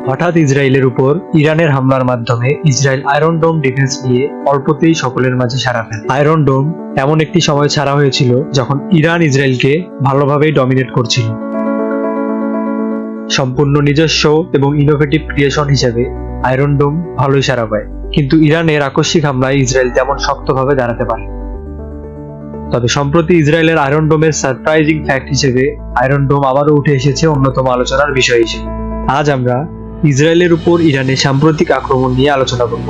হঠাৎ ইসরায়েলের উপর ইরানের হামলার মাধ্যমে ইসরায়েল আয়রন ডোম ডিফেন্স নিয়ে অল্পতেই সকলের মাঝে সাড়া ফেলে। আয়রন ডোম এমন একটি সময় ছাড়া হয়েছিল যখন ইরান ইসরায়েলকে ভালোভাবেই ডমিনেট করছিল। সম্পূর্ণ নিজস্ব এবং ইনোভেটিভ ক্রিয়েশন হিসেবে আয়রন ডোম ভালোই সাড়া পায়, কিন্তু ইরানের আকস্মিক হামলায় ইসরায়েল তেমন শক্তভাবে দাঁড়াতে পারে। তবে সম্প্রতি ইসরায়েলের আয়রন ডোমের সারপ্রাইজিং ফ্যাক্ট হিসেবে আয়রন ডোম আবারও উঠে এসেছে অন্যতম আলোচনার বিষয় হিসেবে। আজ আমরা ইসরায়েলের উপর ইরানের সাম্প্রতিক আক্রমণ নিয়ে আলোচনা করব।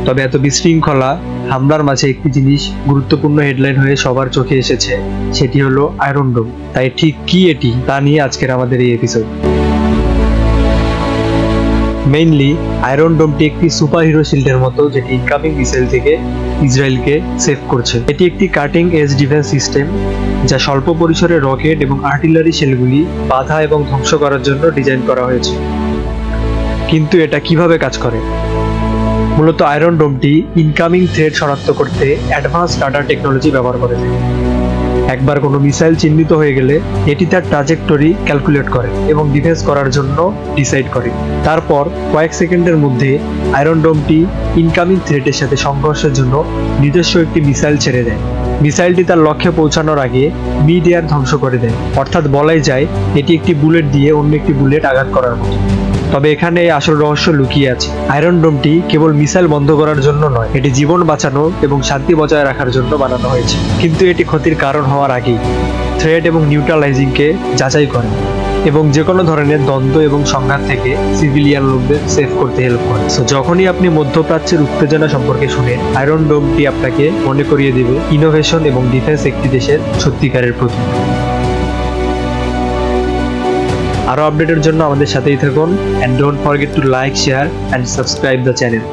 তবে এত বিশৃঙ্খলা হামলার মাঝে একটি জিনিস গুরুত্বপূর্ণ হেডলাইন হয়ে সবার চোখে এসেছে, সেটি হলো আয়রন ডোম। তাই ঠিক কি এটি তা নিয়ে আজকের আমাদের এই এপিসোড। মেইনলি আয়রন ডোমটি একটি সুপার হিরো শিল্ডের মতো, যেটি ইনকামিং মিসাইল থেকে ইসরায়েলকে সেভ করছে। এটি একটি কাটিং এজ ডিফেন্স সিস্টেম যা স্বল্প পরিসরে রকেট এবং আর্টিলারি শেলগুলি বাধা এবং ধ্বংস করার জন্য ডিজাইন করা হয়েছে। কিন্তু এটা কিভাবে কাজ করে? মূলত আয়রন ডোমটি ইনকামিং থ্রেট শনাক্ত করতে অ্যাডভান্স রাডার টেকনোলজি ব্যবহার করে। একবার কোনো মিসাইল চিহ্নিত হয়ে গেলে এটি তার ট্রাজেক্টরি ক্যালকুলেট করে এবং ডিফেন্স করার জন্য ডিসাইড করে। তারপর কয়েক সেকেন্ডের মধ্যে আয়রন ডোমটি ইনকামিং থ্রেটের সাথে সংঘর্ষের জন্য নিজস্ব একটি মিসাইল ছেড়ে দেয়। মিসাইলটি তার লক্ষ্যে পৌঁছানোর আগে মিড এয়ার ধ্বংস করে দেয়। অর্থাৎ বলাই যায় এটি একটি বুলেট দিয়ে অন্য একটি বুলেট আঘাত করার মতো। তবে এখানে আসল রহস্য লুকিয়ে আছে। আয়রন ডোমটি কেবল মিসাইল বন্ধ করার জন্য নয়, এটি জীবন বাঁচানো এবং শান্তি বজায় রাখার জন্য বানানো হয়েছে। কিন্তু এটি ক্ষতির কারণ হওয়ার আগেই থ্রেট এবং নিউট্রালাইজিংকে যাচাই করে এবং যে কোনো ধরনের দ্বন্দ্ব এবং সংঘাত থেকে সিভিলিয়ান লোকদের সেভ করতে হেল্প করে। সো যখনই আপনি মধ্যপ্রাচ্যের উত্তেজনা সম্পর্কে শুনেন, আয়রন ডোমটি আপনাকে মনে করিয়ে দেবে ইনোভেশন এবং ডিফেন্স একটি দেশের সত্যিকারের প্রতীক। আরো আপডেটের জন্য আমাদের সাথেই থাকুন, and don't forget to like, share and subscribe the channel.